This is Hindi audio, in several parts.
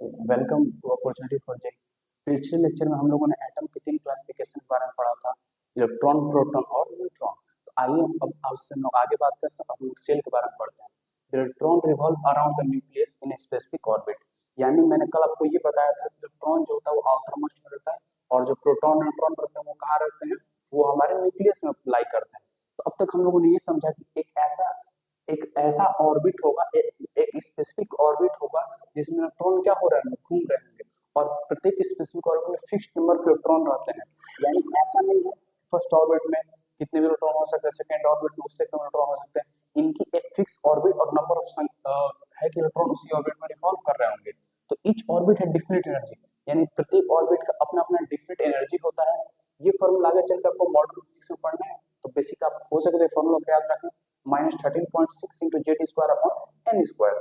तो welcome to opportunity for JEE. पिछले लेक्चर में हम लोगों ने एटम के तीन क्लासिफिकेशन के बारे में पढ़ा था, इलेक्ट्रॉन, प्रोटॉन और न्यूट्रॉन। तो आइए अब उससे हम लोग आगे बात करते हैं। अब हम लोग सेल के बारे में पढ़ते हैं। Electron revolve around the nucleus in a specific orbit. यानी मैंने कल आपको ये बताया था कि इलेक्ट्रॉन जो होता है वो आउटर मोस्ट में रहता है, और जो प्रोटॉन न्यूट्रॉन रहते हैं वो कहाँ रहते हैं, वो हमारे न्यूक्लियस में लाई करते हैं। तो अब तक हम लोगों ने ये समझा कि एक ऐसा ऑर्बिट होगा, एक स्पेसिफिक ऑर्बिट होगा जिसमें इलेक्ट्रॉन क्या हो रहा है, घूम रहे होंगे, और प्रत्येक स्पेसिफिक ऑर्बिट में फिक्स्ड नंबर के इलेक्ट्रॉन रहते हैं। यानी ऐसा नहीं है फर्स्ट ऑर्बिट में कितने भी इलेक्ट्रॉन हो सकते हैं, सेकंड ऑर्बिट में उससे कम इलेक्ट्रॉन हो सकते हैं। इनकी एक फिक्स ऑर्बिट और नंबर ऑफ है कि इलेक्ट्रॉन उसी ऑर्बिट में रिवॉल्व कर रहे होंगे। तो ईच ऑर्बिट है डिफिनिट एनर्जी, यानी प्रत्येक ऑर्बिट का अपना अपना डिफिनिट एनर्जी होता है। ये फॉर्मूला आगे चलकर आपको मॉडर्न फिजिक्स में पढ़ना है, तो बेसिक आप हो सके तो फॉर्मूला याद रखें, -13.6 into Z square upon n square.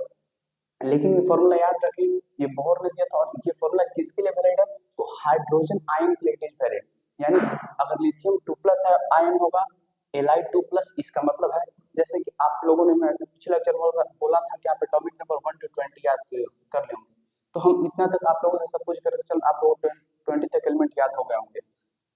लेकिन ये फॉर्मूला याद रखें, ये बोहर ने दिया था, और ये फॉर्मूला किसके लिए वैलिड है, तो हाइड्रोजन आयन के लिए इट इज वैलिड। यानी अगर लिथियम 2+ आयन होगा, Li2+, इसका मतलब है जैसे कि आप लोगों ने, मैं पिछले लेक्चर बोला था कि आप एटॉमिक नंबर 1 to 20 याद कर लेंगे। तो हम इतना तक आप लोगों से सब कुछ करके चल, आप लोगों को 20 तक एलिमेंट याद हो गए होंगे।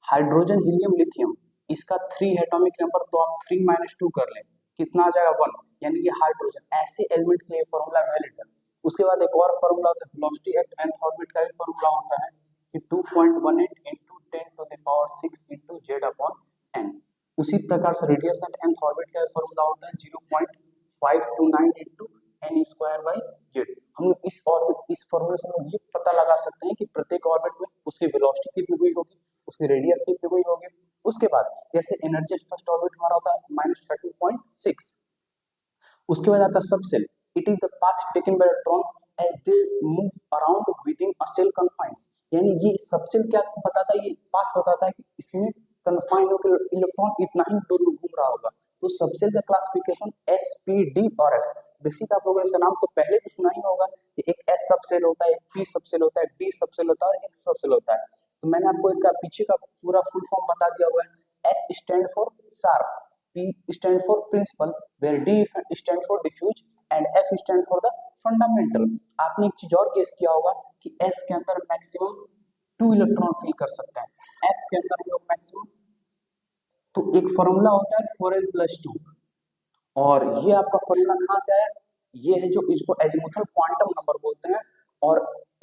हाइड्रोजन, हीलियम, लिथियम, इसका 3 है एटॉमिक नंबर, तो आप 3 - 2 कर लें, कितना आ जाएगा 1। यानी कि हाइड्रोजन ऐसे एलिमेंट के लिए फॉर्मूला वैलिड है। उसके बाद एक और फॉर्मूला होता है वेलोसिटी एट nth ऑर्बिट का भी फॉर्मूला होता है कि 2.18 into 10⁻⁶ into Z upon n. उसी प्रकार से रेडियस एट nth ऑर्बिट का फॉर्मूला होता है 0.529 into n square by Z. हम लोग इस फॉर्मूले से हम लोग ये पता लगा सकते हैं कि प्रत्येक ऑर्बिट में उसकी वेलोसिटी कितनी हुई होगी, उसकी रेडियस कितनी हुई होगी। उसके बाद जैसे एनर्जी फर्स्ट ऑर्बिट हमारा होता है -13.6, उसके बाद आता है sub shell. It is the path taken by electron as they move around within a shell confines. यानी ये सब सेल क्या बताता है, ये पाथ बताता है कि इसमें कन्फाइन होकर इलेक्ट्रॉन इतना ही दूर में घूम रहा होगा। तो सब सेल का क्लासिफिकेशन एस, पी, डी और एफ। बेसिक आप लोगों ने इसका नाम तो पहले भी सुना ही होगा कि एक एस सब सेल होता है, एक पी सब सेल होता है, डी सब सेल होता है और एक सब सेल होता है। तो मैंने आपको इसका पीछे का पूरा फुल फॉर्म बता दिया हुआ है। S stand for sharp, P stand for principal, where D stand for diffuse and F stand for the fundamental। आपने एक चीज और गेस किया होगा कि S के अंदर मैक्सिमम 2 इलेक्ट्रॉन फिल कर सकते हैं, F के अंदर हम लोग मैक्सिमम, तो एक फॉर्मूला होता है 4l+2। और ये आपका फॉर्मूला कहाँ से आया, ये है जो इसको एजीमुथल क्वांटम नंबर बोलते हैं। और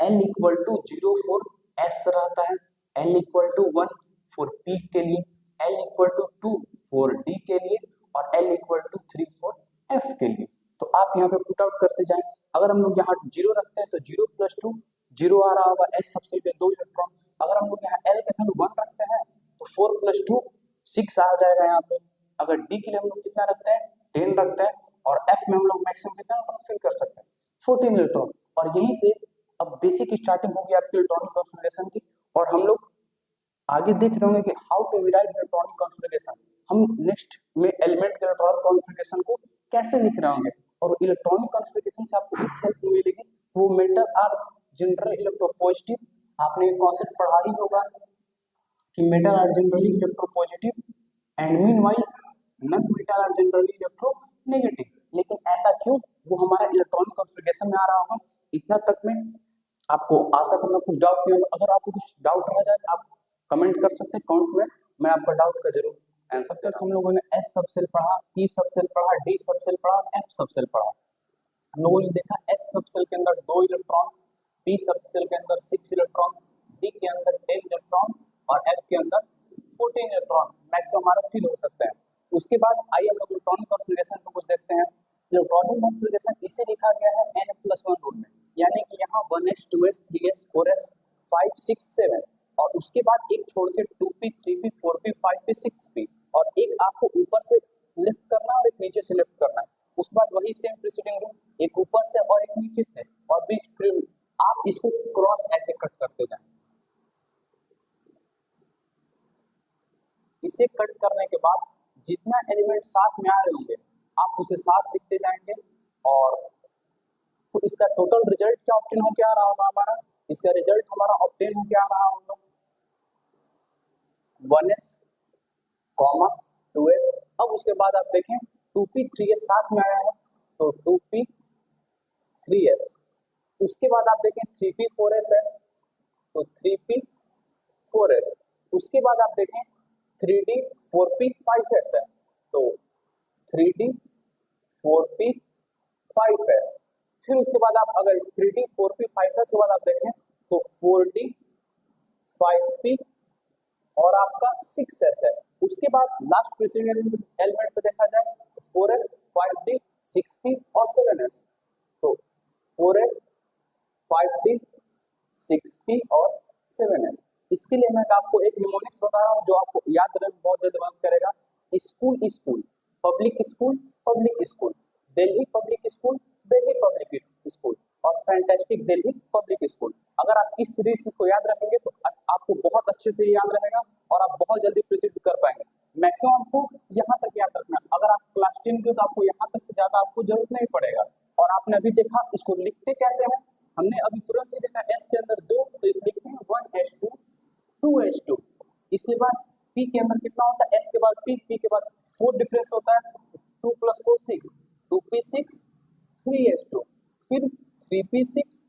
L = 0 फॉर S रहता है, L = 1 फॉर P के लिए, L = 2 फॉर D के लिए, और L = 3 फॉर F के लिए। तो आप यहाँ पे पुट आउट करते जाएं। अगर हम लोग यहाँ 0 रखते हैं तो 0+2 0 आ रहा होगा, S सबसे पे 2 इलेक्ट्रॉन। अगर हम लोग यहाँ L के वैल्यू 1 रखते हैं तो 4+2 6 आ जाएगा यहाँ पे। अगर D के लिए हम लोग कितना रखते हैं, 10 रखते हैं, और F में हम लोग मैक्सिमम कितना इलेक्ट्रॉन फिल कर सकते हैं, 14 इलेक्ट्रॉन। और यहीं से अब बेसिक स्टार्टिंग होगी आपकी इलेक्ट्रॉनिक कॉन्फ़िगरेशन की। और हम लोग आगे देख रहे होंगे कि how to write electronic configuration. हम नेक्स्ट में एलिमेंट के इलेक्ट्रॉनिक कॉन्फ़िगरेशन को कैसे लिख रहे होंगे, और इलेक्ट्रॉनिक कॉन्फ़िगरेशन से आपको किस हेल्प मिलेगी, वो मेटल आर जनरल इलेक्ट्रोपॉजिटिव। आपने एक कॉन्सेप्ट पढ़ा ही होगा कि metal are generally electropositive and meanwhile non metal are generally electronegative. लेकिन ऐसा क्यों, वो हमारा इलेक्ट्रॉनिक कॉन्फ़िगरेशन में आ रहा होगा। इतना तक में आपको आशा करूंगा कुछ डाउट नहीं होगा। अगर आपको कुछ डाउट रह जाए तो आप कमेंट कर सकते हैं कमेंट में, मैं आपका डाउट का जरूर आंसर। तक हम लोगों ने एस सबसेल पढ़ा, पी सबसेल पढ़ा, डी सबसेल पढ़ा, एफ सबसेल पढ़ा। हम लोगों ने देखा एस सबसेल के अंदर 2 इलेक्ट्रॉन, पी सबसेल के अंदर 6 इलेक्ट्रॉन, डी के अंदर 10 इलेक्ट्रॉन और एफ के अंदर 14 इलेक्ट्रॉन मैक्सिमम हमारा फिल हो सकता है। उसके बाद आइए हम लोग इलेक्ट्रॉनिक कॉन्फ़िगरेशन को कुछ देखते हैं। इलेक्ट्रॉनिक कॉन्फ़िगरेशन इसे लिखा गया है n+1 रूल में, यानी कि यहाँ 1s 2s 3s 4s 5 6 7, और उसके बाद एक छोड़ के 2p 3p 4p 5p 6p, और एक आपको ऊपर से लिफ्ट करना और एक नीचे से लिफ्ट करना है। उसके बाद वही सेम प्रीसीडिंग रूल, एक ऊपर से और एक नीचे से और बीच फ्री। आप इसको क्रॉस ऐसे कट करते जाएं। इसे कट करने के बाद जितना एलिमेंट साथ में आ रहे होंगे आप उसे साथ लिखते जाएंगे, और तो इसका टोटल रिजल्ट क्या ऑब्टेन हो क्या आ रहा होगा हमारा, इसका रिजल्ट हमारा ऑब्टेन हो क्या आ रहा होगा 1s, 2s। अब उसके बाद आप देखें 2p 3s साथ में आया है, तो 2p 3s उसके बाद आप देखें 3p4s है, तो 3p4s। उसके बाद आप देखें 3d4p5s है, तो 3d4p5s। फिर उसके बाद आप अगर 3d4p5s के बाद आप देखें तो 4d5p और आपका 6s है। उसके बाद लास्ट प्रीसिडेंट एलिमेंट पे देखा जाए तो 4s, 5d, 6p और 7s। तो 4s, 5d, 6p और 7s। इसके लिए मैं आपको एक निमोनिक्स बता रहा हूँ जो आपको याद रखने में बहुत जल्दी मदद करेगा। School school, public school public school, Delhi public school Delhi public school और फैंटास्टिक दिल्ली पब्लिक स्कूल। अगर आप इस सीरीज को याद रखेंगे तो आपको बहुत अच्छे से याद रहेगा और आप बहुत जल्दी प्रिसीड कर पाएंगे। मैक्सिमम आपको यहाँ तक याद रखना। अगर आप क्लास 10 के तो आपको यहाँ तक से ज्यादा आपको जरूरत नहीं पड़ेगा। और आपने अभी देखा इसको लिखते कैसे हैं, हमने अभी तुरंत ही देखा एस के अंदर 2, तो इस लिखते हैं 1s2 2s2। इसके बाद p के अंदर कितना होता है, s के बाद p के बाद 4 डिफरेंस होता है, 2 + 4 6, 2p6 3s2, फिर 3p6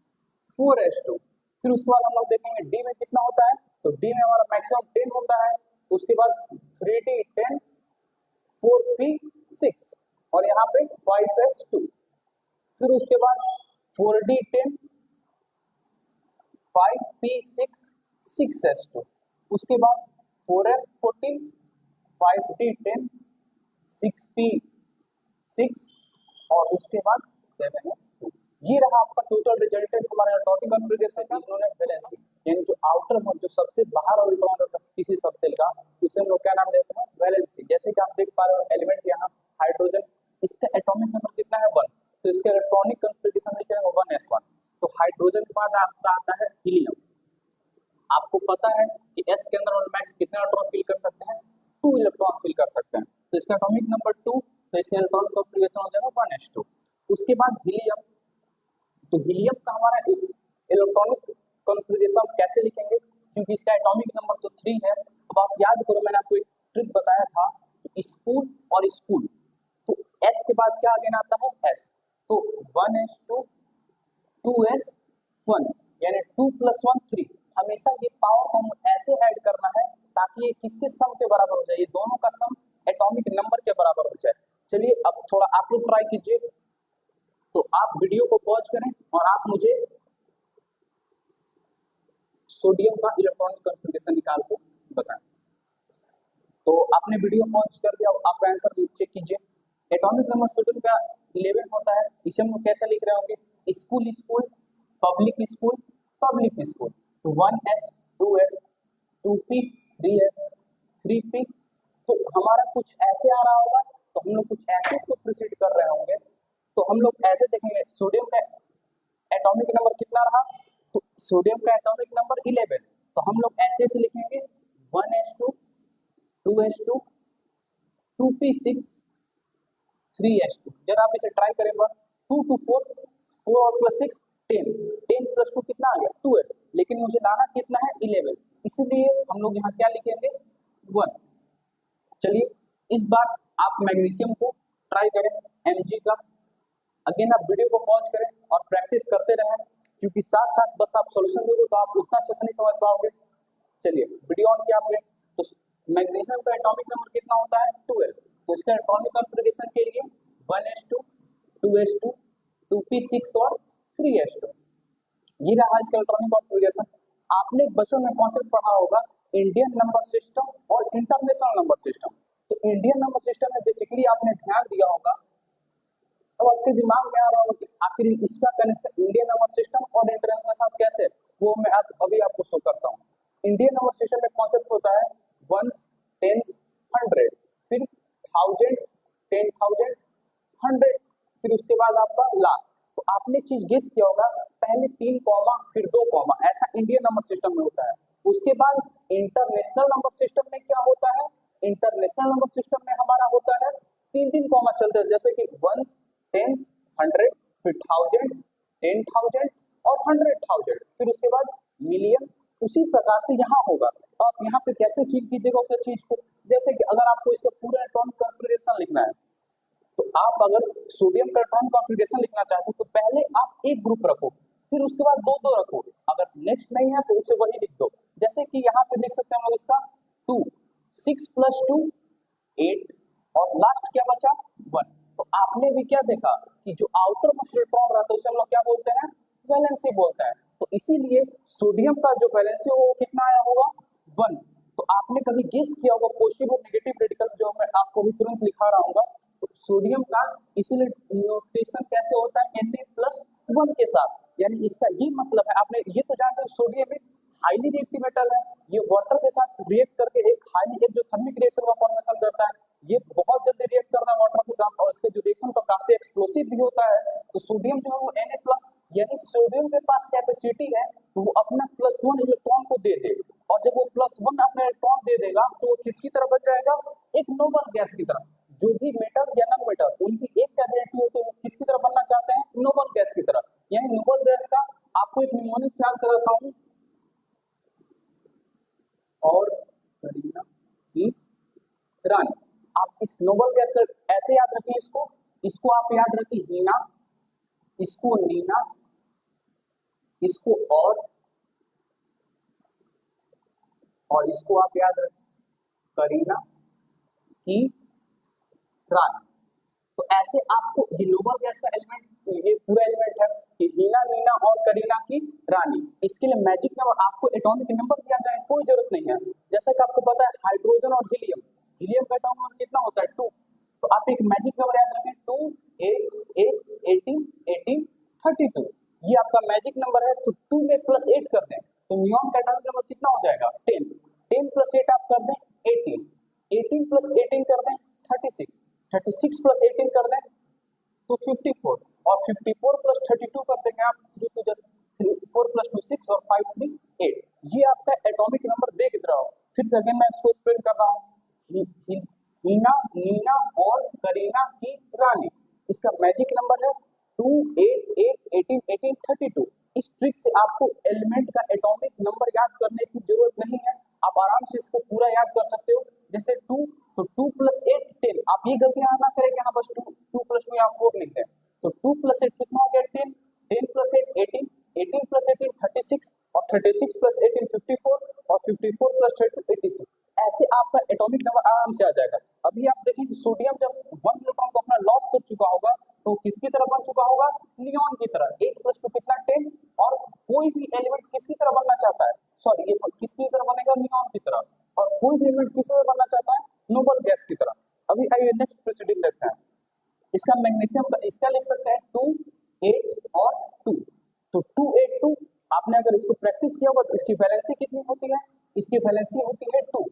4s2। फिर उसके बाद हम लोग देखेंगे d में कितना होता है, तो d में हमारा मैक्सिमम 10 होता है। उसके बाद 3d10 4p6 और यहाँ पे 5s2। फिर उसके बाद 4d10 5p6 6s2। उसके बाद 4s14 5d10 6p6 और उसके बाद 7s2। ये रहा आपका टोटल रिजल्टेड हमारा एटॉमिक कॉन्फ़िगरेशन का इन्होंने वैलेंसी, यानी जो आउटर मोस्ट जो सबसे बाहर इलेक्ट्रॉन होता है किसी सबसेल का, उसे हम लोग क्या नाम देते हैं, वैलेंसी। जैसे कि आप देख पा रहे हो एलिमेंट यहाँ हाइड्रोजन, इसका एटॉमिक नंबर कितना है 1, तो इसका इलेक्ट्रॉनिक कॉन्फ़िगरेशन लिखेंगे 1s1। तो हाइड्रोजन के बाद आपका आता है हीलियम। आपको पता है कि s के अंदर हम मैक्स कितने इलेक्ट्रॉन फिल कर सकते हैं, 2 इलेक्ट्रॉन फिल कर सकते हैं, तो इसका एटॉमिक नंबर 2, तो इसका इलेक्ट्रॉनिक कॉन्फ़िगरेशन हो जाएगा 1s2। उसके बाद हीलियम, तो हीलियम का हमारा इलेक्ट्रॉनिक कॉन्फ़िगरेशन कैसे लिखेंगे, क्योंकि इसका एटॉमिक नंबर तो 3 है। अब आप याद करो मैंने आपको एक ट्रिक बताया था कि स्कूल और स्कूल, तो s के बाद क्या आगे आता है s, तो 1s2 2s1 यानी 2 + 1 3। हमेशा ये पावर को हमें ऐसे ऐड करना है ताकि ये किसके सम के बराबर हो जाए, ये दोनों का सम एटॉमिक नंबर के बराबर हो जाए। चलिए अब थोड़ा आप लोग ट्राई कीजिए, तो आप वीडियो को पॉज करें और आप मुझे सोडियम का इलेक्ट्रॉनिक कॉन्फ़िगरेशन निकाल कर बताएं। तो आपने वीडियो पॉज कर दिया, आपका आंसर चेक कीजिए। एटॉमिक नंबर सोडियम का 11 होता है, इसे हम लोग कैसे लिख रहे होंगे, school school public school public school, तो 1s 2s 2p 3s 3p। तो हमारा कुछ ऐसे आ रहा होगा, तो हम लोग कुछ ऐसे इसको प्रोसीड कर रहे होंगे, तो हम लोग ऐसे देखेंगे सोडियम का एटॉमिक नंबर कितना रहा, तो सोडियम का एटॉमिक नंबर 11, तो हम लोग ऐसे से लिखेंगे 1s2 2s2 2p6 3s2। जब आप इसे ट्राई करेंगे 2 to 4 4 और प्लस 6 10 10 + 2 कितना आ गया 12, लेकिन मुझे लाना कितना है 11, इसलिए हम लोग यहाँ क्या लिखेंगे 1। चलिए इस बार आप मैग्नीशियम को ट्राई करें Mg का। अगेन आप वीडियो को पॉज करें और प्रैक्टिस करते रहें, क्योंकि साथ साथ बस आप सॉल्यूशन देखो तो आप उतना अच्छे से नहीं समझ पाओगे। चलिए वीडियो ऑन किया आपने, तो मैग्नीशियम का एटॉमिक नंबर कितना होता है 12, तो इसका एटॉमिक कॉन्फ़िगरेशन के लिए 1s2 2s2 2p6 और 3s2। ये रहा इसका इलेक्ट्रॉनिक कॉन्फ़िगरेशन। आपने बच्चों में कॉन्सेप्ट पढ़ा होगा इंडियन नंबर सिस्टम और इंटरनेशनल नंबर सिस्टम। तो इंडियन नंबर सिस्टम में बेसिकली आपने ध्यान दिया होगा, अब आपके दिमाग में आ रहा होगा कि आखिर इसका कनेक्शन इंडियन नंबर सिस्टम और इंटरनेशनल के साथ कैसे, वो मैं अभी आपको शो करता हूँ। इंडियन नंबर सिस्टम में कॉन्सेप्ट होता है वंस टेंस 100, फिर 1000 10,000 100, फिर उसके बाद आपका लाख। तो आपने चीज गेस किया होगा पहले 3 कॉमा फिर 2 कॉमा, ऐसा इंडियन नंबर सिस्टम में होता है। उसके बाद इंटरनेशनल नंबर सिस्टम में क्या होता है, इंटरनेशनल नंबर सिस्टम में हमारा होता है 3 कॉमा चलते हैं, जैसे कि वंस टेंस 100 फिर 1000 10,000 और 100,000, फिर उसके बाद मिलियन। उसी प्रकार से यहाँ होगा। तो आप यहाँ पे कैसे फील कीजिएगा उस चीज को, जैसे कि अगर आपको इसका पूरा एटॉमिक कॉन्फ़िगरेशन लिखना है, तो आप अगर सोडियम का एटॉमिक कॉन्फ़िगरेशन लिखना चाहते हो तो पहले आप एक ग्रुप रखो, फिर उसके बाद दो दो रखो, अगर नेक्स्ट नहीं है तो उसे वही लिख दो। जैसे कि यहाँ पे लिख सकते हैं हम लोग इसका 2, 6 + 2 8 और लास्ट क्या बचा 1। तो आपने भी क्या देखा कि जो आउटर मोस्ट इलेक्ट्रॉन रहता है उसे हम लोग क्या बोलते हैं, वैलेंसी बोलते हैं। तो इसीलिए सोडियम का जो वैलेंसी हो वो कितना आया होगा 1। तो आपने कभी गेस किया होगा पॉजिटिव और नेगेटिव रेडिकल, जो मैं आपको भी तुरंत लिखा रहा हूँ, तो सोडियम का इसीलिए नोटेशन कैसे होता है Na+1 के साथ, यानी इसका ये मतलब है, आपने ये तो जानते हैं सोडियम एक हाईली रिएक्टिव मेटल है, ये वाटर के साथ रिएक्ट करके एक जो थर्मिक रिएक्शन का फॉर्मेशन करता है, ये बहुत जल्दी रिएक्ट करता है वाटर के साथ और इसके जो रिएक्शन तो काफी एक्सप्लोसिव भी होता है। तो सोडियम जो है वो Na+, यानी सोडियम के पास कैपेसिटी है तो वो अपना +1 इलेक्ट्रॉन को दे दे, और जब वो +1 अपना इलेक्ट्रॉन दे देगा तो वो किसकी तरफ बच जाएगा, एक नोबल गैस की तरफ। जो भी मेटल या नॉन मेटल उनकी एक कैपेसिटी होती है, वो किसकी तरफ बनना चाहते हैं, नोबल गैस की तरफ। यानी नोबल गैस का आपको एक निमोनिक याद कराता हूँ, और करीना की रानी। आप इस नोबल गैस का ऐसे याद रखिए, इसको आप याद रखिए हीना, इसको नीना, इसको और इसको आप याद रखिए करीना की रानी। तो ऐसे आपको ये नोबल गैस का एलिमेंट, ये पूरा एलिमेंट है कि हीना, नीना और करीना की रानी। इसके लिए मैजिक नंबर, आपको एटॉमिक नंबर दिया जाए कोई जरूरत नहीं है। जैसा कि आपको पता है हाइड्रोजन और हीलियम, हीलियम का एटॉमिक नंबर कितना होता है 2। तो आप एक मैजिक नंबर याद रखें 2 8 8 18 18 32, ये आपका मैजिक नंबर है। तो 2 में +8 कर दें तो नियॉन का एटॉमिक नंबर कितना हो जाएगा 10, 10 + 8 आप कर दें 18, 18 + 18 कर दें 36, 36 + 18 कर दें तो 54, और 54 + 32 कर देंगे आप 3 to just 4 + 2 6 और 5 3 8। ये आपका एटॉमिक नंबर देख रहा हो। फिर से अगेन मैं इसको एक्सप्लेन कर रहा हूँ, हीना, नीना और करीना की रानी, इसका मैजिक नंबर है 2 8 8 18 18 32। इस ट्रिक से आपको एलिमेंट का एटॉमिक नंबर याद करने की जरूरत नहीं है, आप आराम से इसको पूरा याद कर सकते हो। जैसे 2 तो 2 + 8 10, आप ये गलतियां ना करें कि हाँ बस 2 + 2 या 4 लिख दें। तो 2 + 8 कितना हो गया 10, 10 + 8 18, 18 + 18 36 और 36 + 18 54 और 54 + 32 86। ऐसे आपका एटॉमिक नंबर आराम से आ जाएगा। अभी आप देखिए कि सोडियम जब 1 इलेक्ट्रॉन को अपना लॉस कर चुका होगा तो किसकी तरफ बन चुका होगा, नियॉन की तरह। 8 + 2 कितना 10, और कोई भी एलिमेंट किसकी तरह बनना चाहता है, सॉरी ये किसकी तरह बनेगा, नियॉन की तरह, और कोई भी एलिमेंट किसकी तरह बनना चाहता है, नोबल गैस की तरह। अभी आइए नेक्स्ट प्रोसीडिंग देखते हैं। इसका मैग्नीशियम का इसका लिख सकते हैं 2 8 और 2। तो 2 8 2 आपने अगर इसको प्रैक्टिस किया होगा तो इसकी वैलेंसी कितनी होती है, इसकी वैलेंसी होती है 2।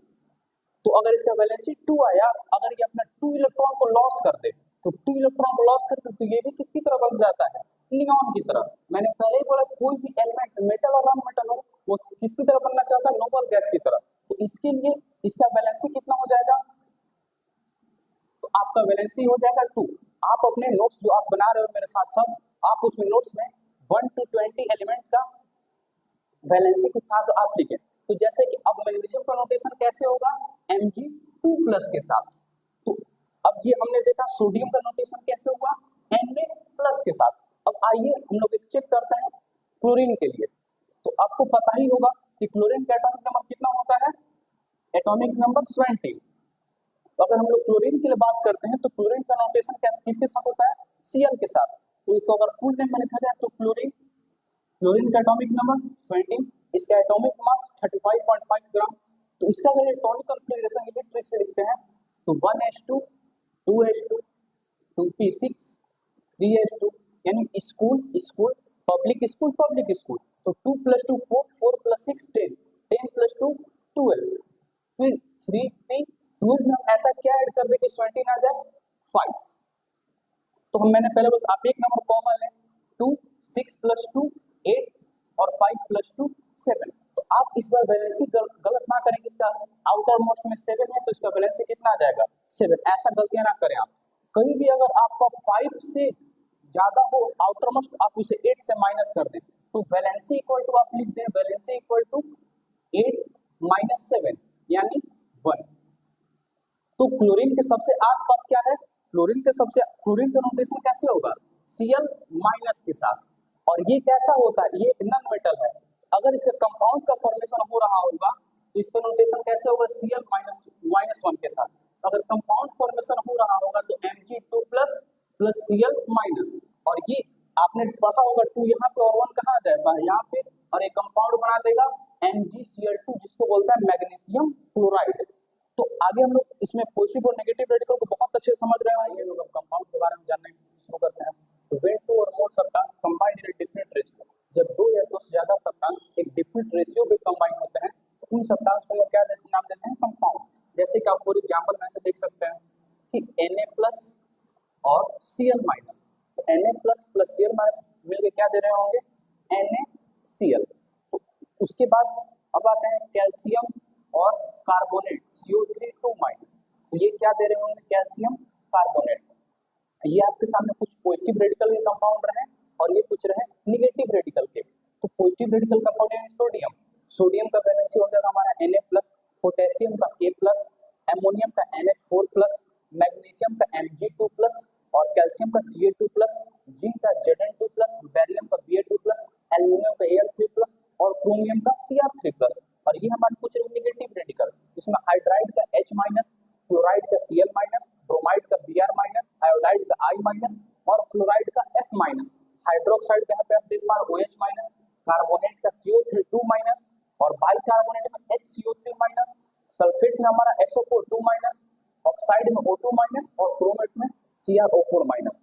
तो अगर इसका वैलेंसी 2 आया, अगर ये अपना 2 इलेक्ट्रॉन को लॉस कर दे, तो 2 इलेक्ट्रॉन को लॉस कर दे तो ये भी किसकी तरह बन जाता है, नियॉन की तरह। मैंने पहले ही बोला कोई भी एलिमेंट मेटल और नॉन मेटल हो वो किसकी तरह बनना चाहता है, नोबल गैस की तरह। तो इसके लिए इसका वैलेंसी कितना हो जाएगा, तो आपका वैलेंसी हो जाएगा 2। आप अपने नोट्स जो आप बना रहे हो मेरे साथ साथ, आप उसमें नोट्स में 1 to 20 एलिमेंट का वैलेंसी के साथ आप लिखें। तो जैसे कि अब मैग्नीशियम का नोटेशन कैसे होगा, Mg2+ के साथ। तो अब ये हमने देखा सोडियम का नोटेशन कैसे हुआ, Na+ के साथ। अब आइए हम लोग एक चेक करते हैं क्लोरीन के लिए। तो आपको पता ही होगा कि क्लोरीन का एटॉमिक नंबर कितना होता है, एटॉमिक नंबर 20। तो अगर हम लोग क्लोरीन की बात करते हैं तो क्लोरीन का नोटेशन किसके साथ होता है, Cl के साथ। तो इसको अगर फुल नेम में लिखा जाए तो क्लोरीन का एटॉमिक नंबर 20, इसका एटॉमिक मास 35.5 ग्राम। तो इसका अगर इलेक्ट्रॉनिक कॉन्फ़िगरेशन ये ट्रिक से लिखते हैं तो 1s2 2s2 2p6 3s2, यानी स्कूल पब्लिक स्कूल। तो 2 + 2 4 4 + 6 10 10 + 2 12, फिर 3p 12 में हम ऐसा क्या ऐड कर दे कि 20 आ जाए 5। तो हम मैंने पहले बोला आप एक नंबर कॉमन लें, 2 6 + 2 8 और 5 + 2 7। तो आप इस बार वैलेंसी गलत ना करें, इसका आउटर मोस्ट में 7 है तो इसका वैलेंसी कितना आ जाएगा 7। ऐसा गलतियां ना करें आप। कहीं भी अगर आपका 5 से ज्यादा हो आउटर मोस्ट, आप उसे 8 से माइनस कर दें तो वैलेंसी इक्वल टू आप लिख दें वैलेंसी इक्वल टू 8 - 7 यानी 1। तो क्लोरीन के सबसे आसपास क्या है, क्लोरीन का नोटेशन कैसे होगा, Cl- के साथ, और ये कैसा होता है, ये एक नॉन मेटल है। अगर इसके कंपाउंड का फॉर्मेशन हो रहा होगा तो इसका नोटेशन कैसे होगा, Cl माइनस वन के साथ। अगर कंपाउंड फॉर्मेशन हो रहा होगा तो Mg2 plus plus Cl minus, और ये आपने पढ़ा होगा 2 यहाँ पे और 1 कहाँ आ जाएगा यहाँ पे, और एक कंपाउंड बना देगा MgCl2 जिसको बोलता है मैग्नीशियम क्लोराइड। तो आगे हम लोग इसमें पॉजिटिव और नेगेटिव रेडिकल को बहुत अच्छे से समझ रहे हैं। ये लोग अब कंपाउंड के बारे में जानने शुरू करते हैं। तो when to or more substance combined in different ratio, जब दो या दो से ज्यादा सब्सटेंस एक डिफरेंट रेशियो में कंबाइन होते हैं तो उन सब्सटेंस को हम क्या नाम देते हैं, कंपाउंड। जैसे कि आप फॉर एग्जांपल में से देख सकते हैं कि Na+ और Cl-, तो Na+ प्लस Cl- मिलके क्या दे रहे होंगे, NaCl। तो उसके बाद अब आते हैं कैल्शियम और कार्बोनेट CO3₂-, तो ये क्या दे रहे होंगे, कैल्शियम कार्बोनेट। ये आपके सामने कुछ पॉजिटिव रेडिकल के कंपाउंड रहे और ये कुछ रहे निगेटिव रेडिकल के। तो पॉजिटिव रेडिकल कंपाउंड है सोडियम, सोडियम का वैलेंसी हो जाएगा हमारा Na+, पोटेशियम का A+, एमोनियम का NH4+, मैग्नीशियम का Mg2+, और कैल्शियम का Ca2+, जिंक का Zn2+, बैरियम का Ba2+, एल्यूमिनियम का Al3+, और क्रोमियम का Cr3+। और ये हमारे कुछ निगेटिव रेडिकल, इसमें हाइड्राइड का H-, क्लोराइड का Cl-, ब्रोमाइड का Br-, आयोडाइड का I-, और फ्लोराइड का F-, हाइड्रोक्साइड का यहाँ पे आप देख पा रहे OH-, कार्बोनेट का CO3₂-, और बाइकार्बोनेट में HCO3-, सल्फेट में हमारा SO4₂-, ऑक्साइड में O2-, और क्रोमेट में CrO4-।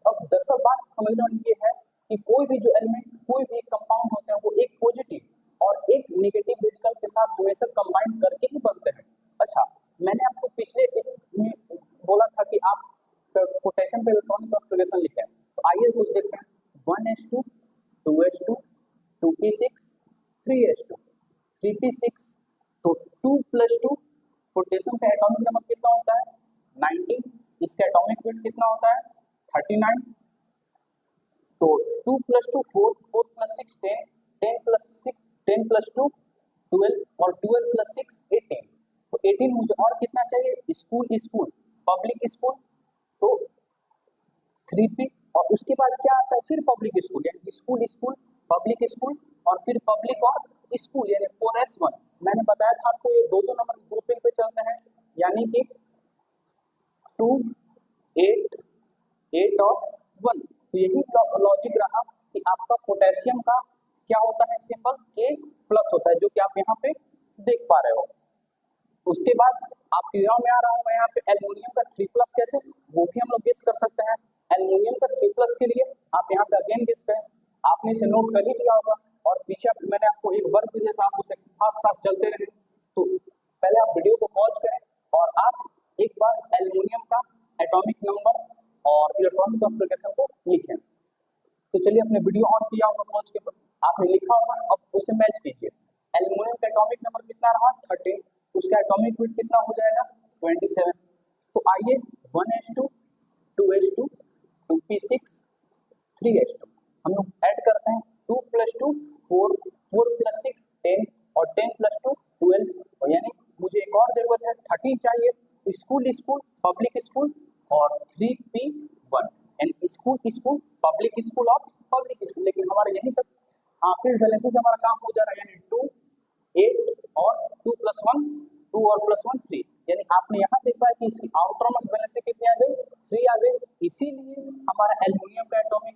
अब दरअसल बात समझने वाली ये है कि कोई भी जो एलिमेंट, कोई भी कंपाउंड होते हैं वो एक पॉजिटिव और एक नेगेटिव रेडिकल के साथ हमेशा कंबाइन करके ही बनते हैं। अच्छा, मैंने आपको पिछले में बोला था कि आप पोटेशियम पे इलेक्ट्रॉनिक कॉन्फ़िगरेशन लिखें, तो आइए कुछ देखते हैं। 1s2 2s2 2p6 3s2 3p6, तो 2 + 2, पोटेशियम का एटॉमिक नंबर कितना होता है 19, इसका एटॉमिक वेट कितना होता है 39, तो 2 + 2 4, 4 + 6 10, 10 + 6 10 + 2 12, और 12 + 6 18, तो 18 मुझे और कितना चाहिए, स्कूल पब्लिक स्कूल, तो 3p, और उसके बाद क्या आता है फिर पब्लिक स्कूल, यानी स्कूल पब्लिक स्कूल, और फिर पब्लिक और स्कूल यानी 4s1। मैंने बताया था आपको ये दो नंबर ग्रुपिंग पे चलते हैं, यानी कि 2 8 8 और 1। तो यही लॉजिक रहा कि आपका पोटेशियम का क्या होता है सिंबल K+ होता है, जो कि आप यहाँ पे देख पा रहे हो। उसके बाद आपके दिमाग में आ रहा होगा यहाँ पे एल्युमिनियम का 3+ कैसे, वो भी हम लोग गेस कर सकते हैं। एल्युमिनियम का 3+ के लिए आप यहाँ पे अगेन गेस करें, आपने इसे नोट कर ही लिया होगा, और पीछे मैंने आपको एक वर्क भी दिया था, आप उसे साथ साथ चलते रहे। तो पहले आप वीडियो को पॉज करें और आप एक बार एल्युमिनियम का एटॉमिक नंबर और इलेक्ट्रॉनिक कॉन्फ़िगरेशन को लिखें। तो चलिए, अपने वीडियो ऑन किया होगा पॉज के, आपने लिखा होगा, अब उसे मैच कीजिए। एल्युमिनियम का एटॉमिक नंबर कितना रहा 13, उसका एटॉमिक वेट कितना हो जाएगा 27। तो आइए 1s2 2s2 2p6 3s2 हम लोग ऐड करते हैं। 2 + 2 4, 4 + 6 10, और 10 + 2 12, और यानी मुझे एक और जरूरत है 13 चाहिए, स्कूल पब्लिक स्कूल, और 3p1 यानी स्कूल पब्लिक स्कूल और पब्लिक स्कूल। लेकिन हमारे यहीं तक फील्ड बैलेंस से हमारा काम हो जा रहा है, यानी 2 8 और 2 + 1 2 और +1 3, यानी आपने यहाँ देख पाया कि इसकी आउटरमोस्ट बैलेंस कितनी आ गई 3 आ गई। इसीलिए हमारा एल्युमिनियम का एटॉमिक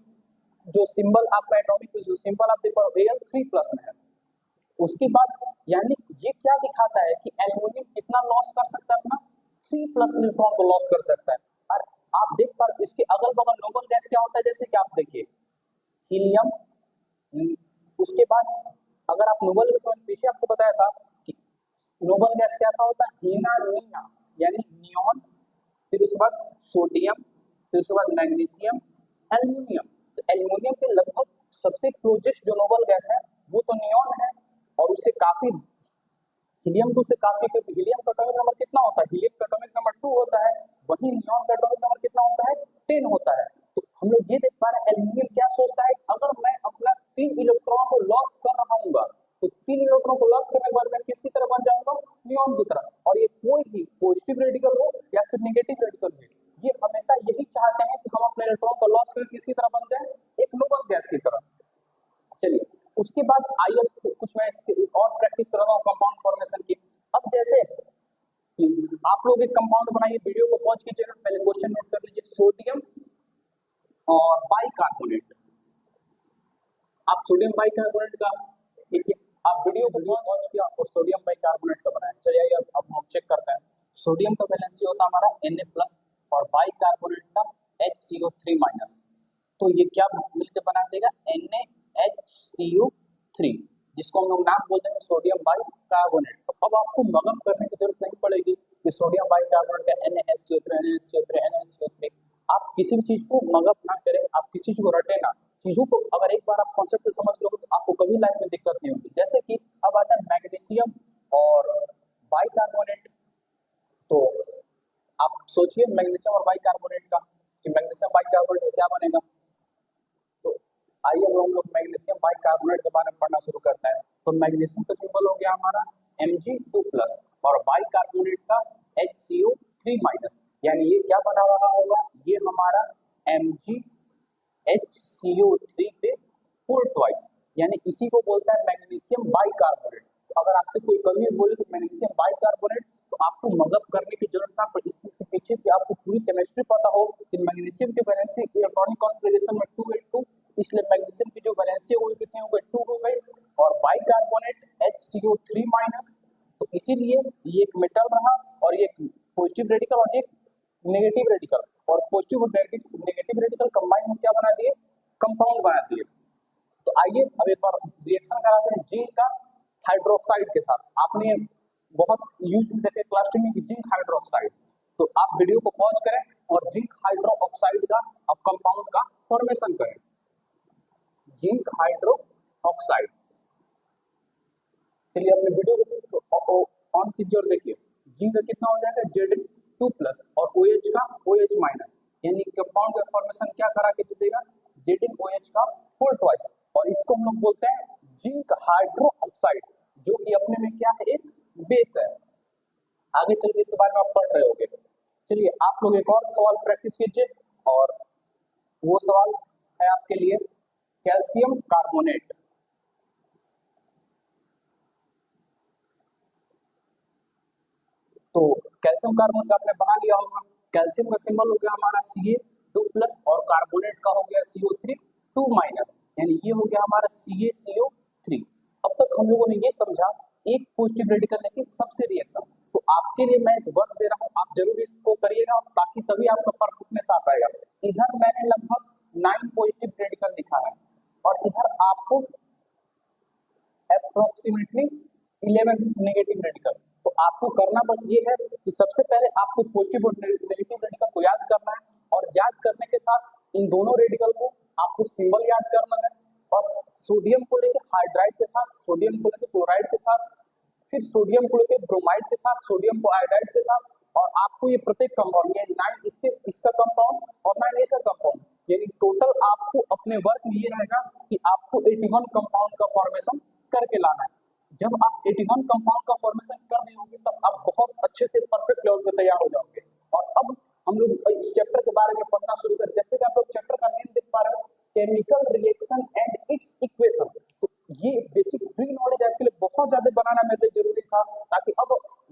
जो सिंबल आपका एटॉमिक जो सिंबल आप देख पा रहे हो Al3+ में है। उसके बाद यानी ये क्या दिखाता है कि एल्युमिनियम कितना लॉस कर सकता है, अपना 3+ इलेक्ट्रॉन को लॉस कर सकता है। और आप देख पा रहे इसके अगल बगल नोबल गैस क्या होता है, जैसे कि आप देखिए हीलियम, उसके बाद अगर आप नोबल गैस पीछे आपको बताया था कि नोबल गैस कैसा होता है हीना यानी नियॉन, फिर उसके बाद सोडियम, फिर उसके बाद मैग्नीशियम, एल्युमिनियम। तो एल्युमिनियम के लगभग सबसे क्लोजेस्ट जो नोबल गैस है वो तो नियॉन है, और उससे काफी हीलियम तो उससे काफी, क्योंकि हीलियम का एटॉमिक नंबर कितना होता है, हीलियम का एटॉमिक नंबर 2 होता है, वहीं नियॉन का एटॉमिक नंबर कितना होता है 10 होता है। तो हम लोग ये देख पा रहे हैं एल्युमिनियम क्या सोचता है, अगर मैं अपना 3 इलेक्ट्रॉन को लॉस कर रहा हूँ तो 3 इलेक्ट्रॉन को लॉस करने के बाद मैं किसकी तरह बन जाऊंगा, नियॉन की तरह। और ये कोई भी पॉजिटिव रेडिकल हो या फिर नेगेटिव रेडिकल हो, ये हमेशा यही चाहते हैं कि हम अपने इलेक्ट्रॉन को लॉस करके किसकी तरह बन जाए, एक नोबल गैस की तरह। चलिए उसके बाद आइए कुछ मैं इसके और प्रैक्टिस कर रहा हूँ कंपाउंड फॉर्मेशन की। अब जैसे कि आप लोग एक कंपाउंड बनाइए, वीडियो को पॉज कीजिएगा, पहले क्वेश्चन नोट कर लीजिए, सोडियम और बाइकार्बोनेट। आप सोडियम बाइकार्बोनेट का, ठीक है, आप वीडियो को पॉज किया और सोडियम बाइकार्बोनेट का बनाया। चलिए अब हम चेक करते हैं। सोडियम का वैलेंसी होता है हमारा Na+ और बाइकार्बोनेट का HCO3-। तो ये क्या मिलकर बना देगा, NaHCO3, जिसको हम लोग नाम बोलते हैं सोडियम बाइकार्बोनेट। तो अब आपको मगअप करने की जरूरत नहीं पड़ेगी कि सोडियम बाइकार्बोनेट का NaHCO3 NaHCO3 NaHCO3। आप किसी भी चीज को मगअप ना करें, आप किसी चीज को रटे ना। चीजों को अगर एक बार आप कॉन्सेप्ट समझ लोगे तो आपको कभी लाइफ में दिक्कत नहीं होगी। जैसे कि अब आता है मैग्नीशियम और बाइकार्बोनेट। तो आप सोचिए मैग्नीशियम और बाइकार्बोनेट का कि मैग्नीशियम बाइकार्बोनेट क्या बनेगा। तो आइए हम लोग मैग्नीशियम बाइकार्बोनेट के बारे में पढ़ना शुरू करते हैं। तो मैग्नीशियम का सिंबल हो गया हमारा Mg2+ और बाइकार्बोनेट का HCO3-। यानी ये क्या बना रहा होगा, ये हमारा MgHCO3 पे 4 ट्वाइस, यानी इसी को बोलता है मैग्नीशियम बाइकार्बोनेट। तो अगर आपसे कोई कभी बोले कि मैग्नीशियम बाइकार्बोनेट, तो आपको मगअप करने की जरूरत ना पड़े, इसके पीछे कि आपको पूरी केमिस्ट्री पता हो कि मैग्नीशियम की वैलेंसी इलेक्ट्रॉनिक कॉन्फ़िगरेशन में 282, इसलिए मैग्नीशियम की जो वैलेंसी है वो कितनी हो गई, 2 हो गई। और बाइकार्बोनेट HCO3-। तो इसीलिए ये एक मेटल रहा और ये पॉजिटिव रेडिकल और एक नेगेटिव रेडिकल, और पॉजिटिव और नेगेटिव रेडिकल कंबाइन में क्या बना दिए, कंपाउंड बना दिए। तो आइए अब एक बार रिएक्शन कराते हैं जिंक का हाइड्रोक्साइड के साथ। आपने बहुत यूज देखे क्लास 10 में जिंक हाइड्रोक्साइड। तो आप वीडियो को पॉज करें और जिंक हाइड्रोक्साइड का अब कंपाउंड का फॉर्मेशन करें। जिंक हाइड्रोक्साइड, चलिए अपने वीडियो को ऑन कीजिए और देखिए जिंक का कितना हो जाएगा, Zn2+ और OH का OH-, यानी कंपाउंड का फॉर्मेशन क्या करा के देगा, ZnOH का 4 ट्वाइस। और इसको हम लोग बोलते हैं जिंक हाइड्रोक्साइड, जो कि अपने में क्या है, एक बेस है। आगे चल के इसके बारे में आप पढ़ रहे होंगे। चलिए आप लोग एक और सवाल प्रैक्टिस कीजिए, और वो सवाल है आपके लिए कैल्शियम कार्बोनेट। तो कैल्शियम कार्बोनेट आपने बना लिया होगा। कैल्शियम का सिंबल हो गया हमारा Ca2+ और कार्बोनेट का हो गया CO3 2-, यानी ये हो गया हमारा CaCO3। अब तक हम लोगों ने ये समझा एक पॉजिटिव रेडिकल लेके सबसे रिएक्शन। तो आपके लिए मैं एक वर्क दे रहा हूँ, आप जरूर इसको करिएगा ताकि तभी आपका परफेक्टनेस आ पाएगा। इधर मैंने लगभग 9 पॉजिटिव रेडिकल लिखा है और इधर आपको अप्रोक्सीमेटली 11 नेगेटिव रेडिकल। तो आपको करना बस ये है कि सबसे पहले आपको पॉजिटिव और नेगेटिव रेडिकल को याद करना है, और याद करने के साथ इन दोनों रेडिकल को आपको सिंबल याद करना है। और सोडियम को लेकर हाइड्राइड के साथ, सोडियम को लेकर क्लोराइड के साथ, फिर सोडियम को लेकर ब्रोमाइड के साथ, सोडियम को आयोडाइड के साथ। और आपको ये प्रत्येक कंपाउंड, ये 9 इसका कंपाउंड और 9 इसका कंपाउंड, यानी टोटल आपको अपने वर्क में ये रहेगा कि आपको 81 कंपाउंड का फॉर्मेशन करके लाना है। जब आप 81 कंपाउंड का फॉर्मेशन कर दिए तब आप बहुत अच्छे से परफेक्ट लेवल पे तैयार हो जाओगे। और अब हम लोग इस चैप्टर के बारे में पढ़ना शुरू करें। जैसे कि आप लोग चैप्टर का नेम देख पा रहे हो, chemical reaction and it's equation. तो ये बेसिक प्री नॉलेज आपके लिए बहुत ज्यादा बनाना मेरे लिए जरूरी था, ताकि अब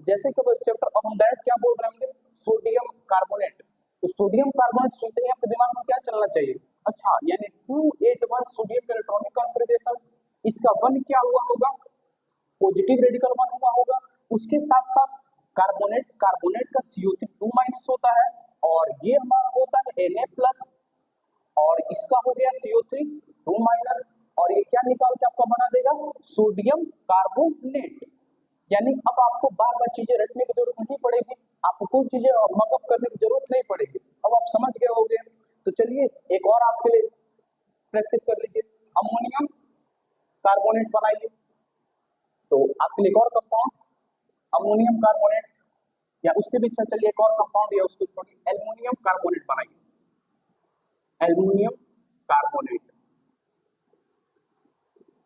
जैसे कि बस चैप्टर, अब हम डायरेक्ट क्या बोल रहे होंगे, सोडियम कार्बोनेट। तो सोडियम कार्बोनेट सुनते ही आपके दिमाग में क्या चलना चाहिए, अच्छा यानी 281 सोडियम इलेक्ट्रॉनिक कॉन्फ़िगरेशन, इसका 1 क्या हुआ होगा, पॉजिटिव रेडिकल 1 हुआ होगा। उसके साथ साथ कार्बोनेट का CO3 2- होता है, और ये हमारा होता है Na+, और इसका हो गया CO3 2-, और ये क्या निकाल के आपको बना देगा, सोडियम कार्बोनेट। यानी अब आपको बार बार चीजें रटने की जरूरत नहीं पड़ेगी, आपको कोई चीजें मगअप करने की जरूरत नहीं पड़ेगी, अब आप समझ गए होंगे। तो चलिए एक और आपके लिए प्रैक्टिस कर लीजिए, अमोनियम कार्बोनेट बनाइए। तो आपके लिए एक और कंपाउंड अमोनियम कार्बोनेट, या उससे भी अच्छा चलिए एक और कंपाउंड या उसको छोड़िए, एल्युमिनियम कार्बोनेट बनाइए। एल्युमिनियम कार्बोनेट,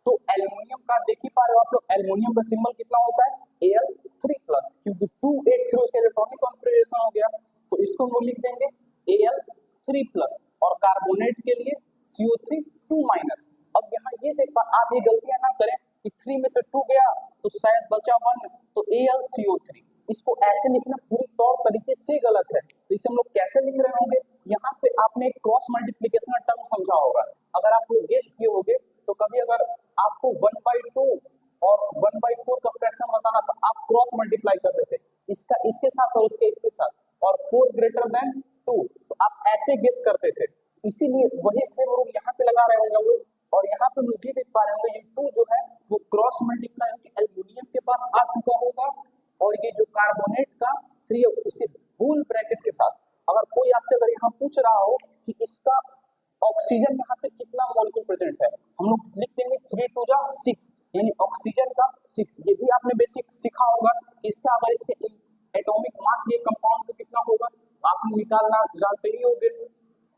तो एल्युमिनियम का देख ही पा रहे हो आप लोग, एल्युमिनियम का सिंबल कितना होता है, Al3+, क्योंकि 283 उसका इलेक्ट्रॉनिक कॉन्फ़िगरेशन हो गया। तो इसको हम लोग लिख देंगे Al3+, और कार्बोनेट के लिए CO3 2-। अब यहाँ ये देख आप ये गलतियां ना करें कि 3 में से 2 गया तो शायद बचा 1, तो AlCO3, इसको ऐसे लिखना पूरी तौर तरीके से गलत है। तो इसे हम लोग कैसे लिख रहे होंगे, यहाँ पे आपने क्रॉस मल्टीप्लीकेशन का टर्म समझा होगा। अगर आप लोग गेस किए होंगे तो कभी अगर आपको 1/2 और 1/4 का फ्रैक्शन बताना था, आप क्रॉस मल्टीप्लाई कर देते इसका इसके साथ और इसके साथ, और 4 ग्रेटर देन 2, तो आप ऐसे गेस करते थे। इसीलिए वही सेम रूल यहाँ पे लगा रहे होंगे हम लोग, और यहाँ पे हम लोग ये देख पा रहे होंगे ये 2 जो है वो क्रॉस मल्टीप्लाई होकर एल्यूमिनियम के पास आ चुका होगा, और ये जो कार्बोनेट का 3 है उसे फुल ब्रैकेट के साथ। अगर कोई आपसे अगर यहाँ पूछ रहा हो कि इसका ऑक्सीजन यहाँ पे कितना मॉलिक्यूल प्रेजेंट है, हम लोग लिख देंगे 3 2 जा 6, यानी ऑक्सीजन का 6। ये भी आपने बेसिक सीखा होगा कि इसका अगर इसके एटॉमिक मास ये कंपाउंड का कितना होगा आप निकालना जानते ही होंगे।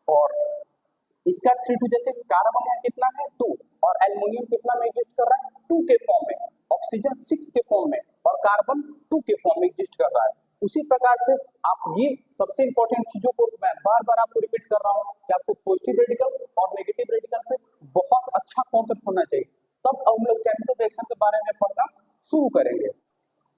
और इसका 3 2 जैसे कार्बन है कितना है 2, और एल्युमिनियम कितना में एग्जिस्ट कर रहा है 2 के फॉर्म में, ऑक्सीजन 6 के फॉर्म में, और कार्बन 2 के फॉर्म में एग्जिस्ट कर रहा है। उसी प्रकार से आप ये सबसे इंपॉर्टेंट चीजों को मैं बार बार आपको रिपीट कर रहा हूँ कि आपको पॉजिटिव रेडिकल और नेगेटिव रेडिकल पे बहुत अच्छा कॉन्सेप्ट होना चाहिए, तब हम लोग केमिकल रिएक्शन के बारे में पढ़ना शुरू करेंगे।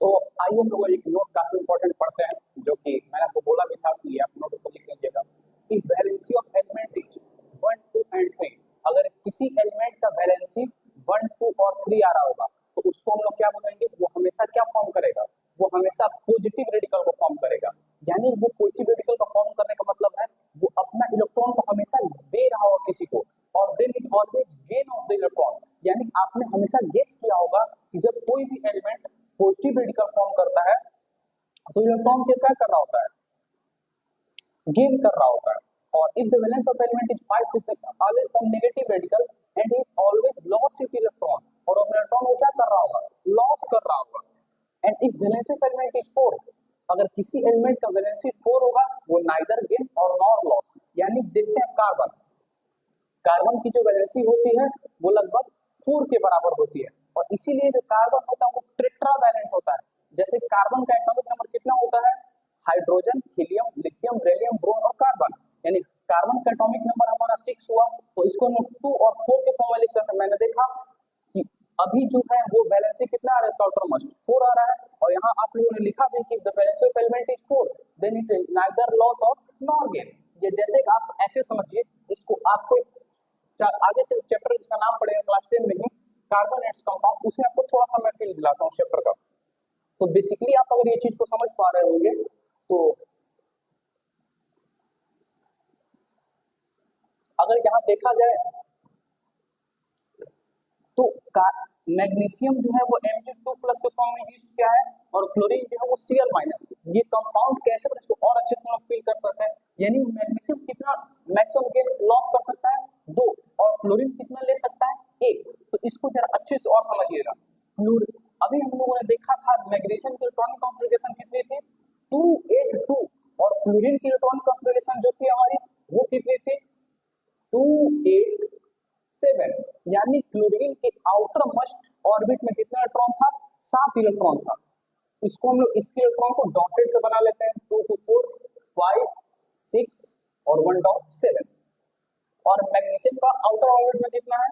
तो आइए हम लोग एक नोट काफी इंपॉर्टेंट पढ़ते हैं, जो कि मैंने आपको बोला भी था कि आप नोट को लिख लीजिएगा। If valency of element is 1 2 and 3, अगर किसी एलिमेंट का वैलेंसी 1 2 और 3 आ रहा होगा तो उसको हम लोग क्या बोलेंगे, वो हमेशा क्या फॉर्म करेगा, वो हमेशा पॉजिटिव रेडिकल को फॉर्म करेगा। यानी वो पॉजिटिव रेडिकल का फॉर्म करने का मतलब है वो अपना इलेक्ट्रॉन को हमेशा दे रहा होगा किसी को, और then it always gain of the electron. यानी आपने हमेशा गेस किया होगा कि जब कोई भी एलिमेंट पॉजिटिव रेडिकल फॉर्म करता है तो इलेक्ट्रॉन क्या कर रहा होता है, गेन कर रहा होता है। और if the valence of element is 5 6 always form negative radical and it always loss it electron, और इलेक्ट्रॉन को क्या कर रहा होगा, लॉस कर रहा होगा। And if valence of element is 4, अगर किसी एलिमेंट का वैलेंसी 4 होगा वो नाइदर गेन और नॉर लॉस। यानी देखते हैं कार्बन, कार्बन की जो वैलेंसी होती है वो लगभग 4 के बराबर होती है, और इसीलिए जो कार्बन होता है वो टेट्रावैलेंट होता है। जैसे कार्बन का एटॉमिक नंबर कितना होता है, hydrogen, helium, lithium, beryllium, boron और कार्बन, यानी कार्बन का एटॉमिक नंबर हमारा 6 हुआ, तो इसको हम 2 और 4 के फॉर्म में लिख सकते हैं। मैंने देखा कि अभी जो है वो वैलेंसी कितना आ रहा है इसका ऑटोमोस्ट 4 आ रहा है, और यहाँ आप लोगों ने लिखा भी कि the valency of element is 4 then it is neither loss और नॉर गेन। ये जैसे आप ऐसे समझिए इसको, आपको आगे चैप्टर जिसका नाम पड़ेगा क्लास 10 में ही, कार्बन एंड कंपाउंड, उसमें आपको थोड़ा सा मैं फील दिलाता हूँ चैप्टर का। तो बेसिकली आप अगर ये चीज को समझ पा रहे होंगे तो अगर यहाँ देखा जाए तो मैग्नीशियम जो है वो Mg2+ के फॉर्म में एग्जिस्ट किया है, और क्लोरीन जो है वो Cl-। ये कंपाउंड कैसे बने इसको और अच्छे से हम फील कर सकते हैं। यानी मैग्नीशियम कितना मैक्सिमम गेन लॉस कर सकता है 2, और क्लोरीन कितना ले सकता है 1। तो इसको जरा अच्छे से और समझिएगा। अभी हम लोगों ने देखा था मैग्नीशियम की इलेक्ट्रॉनिक कॉन्फ़िगरेशन कितनी थी 282, और क्लोरीन की इलेक्ट्रॉनिक कॉन्फ़िगरेशन जो थी हमारी वो कितनी थी 287। यानी क्लोरीन के आउटर मोस्ट ऑर्बिट में कितना इलेक्ट्रॉन था 7 इलेक्ट्रॉन था। इसको हम लोग इसके इलेक्ट्रॉन को डॉटेड से बना लेते हैं 2 2 4 5 6 और 1.7, और मैग्नीशियम का आउटर ऑर्बिट में कितना है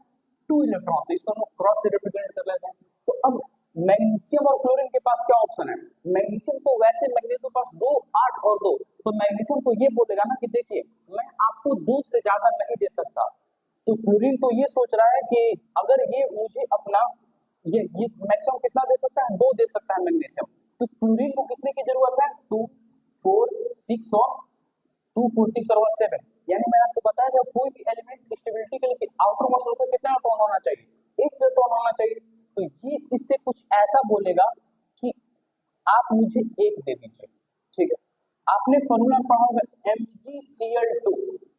2 इलेक्ट्रॉन, तो इसको हम लोग क्रॉस से रिप्रेजेंट कर लेते हैं। तो अब मैग्नीशियम और क्लोरीन के पास क्या ऑप्शन है, मैग्नीशियम तो वैसे मैग्नीशियम के पास 2 8 और 2, तो मैग्नीशियम तो ये बोलेगा ना कि देखिए मैं आपको 2 से ज्यादा नहीं दे सकता। तो क्लोरीन तो ये सोच रहा है कि अगर ये मुझे अपना ये मैक्सिमम कितना दे सकता है 2 दे सकता है मैग्नीशियम, तो क्लोरीन को कितने की जरूरत है 2 4 6 और 2 4 6 और 1 7। यानी मैंने आपको बताया था कोई भी एलिमेंट स्टेबिलिटी के लिए आउटर मोस्ट से कितना इलेक्ट्रॉन होना चाहिए, 1 इलेक्ट्रॉन होना चाहिए। तो ये इससे कुछ ऐसा बोलेगा कि आप मुझे 1 दे दीजिए, ठीक है। आपने फॉर्मूला पढ़ा होगा MgCl2,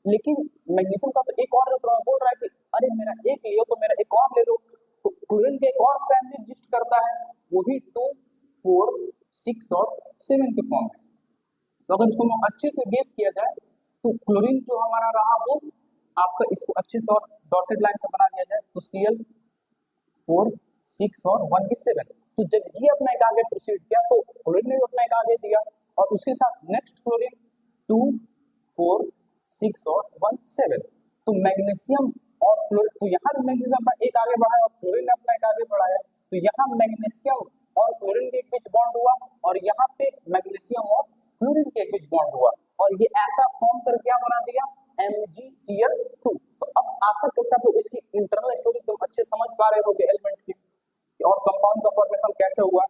लेकिन मैग्नीशियम का तो एक और इलेक्ट्रॉन बोल रहा है कि अरे मेरा 1 लियो तो मेरा एक और ले लो। तो क्लोरीन के एक और फैमिली एग्जिस्ट करता है वो भी 2 4 6 और 7 के फॉर्म में। तो अगर इसको अच्छे से गेस किया जाए तो क्लोरीन जो हमारा रहा वो आपका, इसको अच्छे से और डॉटेड लाइन से बना दिया जाए तो Cl4 6 और 1 की 7। तो जब ये अपना एक आगे प्रोसीड किया तो क्लोरीन ने भी अपना एक आगे दिया, और उसके साथ नेक्स्ट क्लोरीन 2 4 6 और 1 7। तो मैग्नीशियम और क्लोरीन, तो यहाँ मैग्नीशियम अपना एक आगे बढ़ाया और क्लोरीन ने अपना एक आगे बढ़ाया, तो यहाँ मैग्नीशियम और क्लोरीन के बीच बॉन्ड हुआ और यहाँ पे मैग्नीशियम और क्लोरीन के बीच बॉन्ड हुआ और ये ऐसा फॉर्म कर क्या बना दिया, MgCl2। तो अब आशा करता हूँ इसकी इंटरनल स्टोरी तुम अच्छे समझ पा रहे होगे एलिमेंट की और कंपाउंड का फॉर्मेशन कैसे हुआ।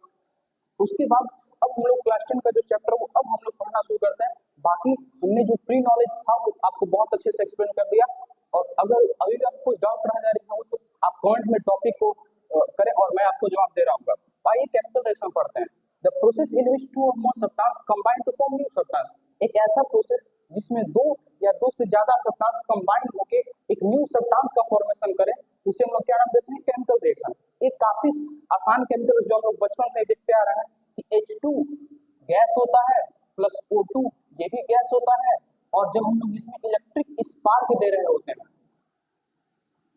उसके बाद अब हम लोग क्लास 10 का जो चैप्टर वो अब हम लोग पढ़ना शुरू करते हैं। बाकी हमने जो प्री नॉलेज था वो आपको बहुत अच्छे से एक्सप्लेन कर दिया और अगर अभी भी आपको कुछ डाउट रह जा रही हो तो आप कमेंट में टॉपिक को करें और मैं आपको जवाब दे रहा हूँ। आइए केमिकल रिएक्शन पढ़ते हैं। The process in which two or more substance combine to form new substance, एक ऐसा प्रोसेस जिसमें दो या दो से ज्यादा सब्सटेंस कंबाइन होके एक न्यू सब्सटेंस का फॉर्मेशन करें, उसे हम लोग क्या नाम देते हैं, केमिकल रिएक्शन। एक काफी आसान केमिकल जो हम लोग बचपन से ही देखते आ रहे हैं कि H2 गैस होता है प्लस O2 ये भी गैस होता है और जब हम लोग इसमें इलेक्ट्रिक स्पार्क दे रहे होते हैं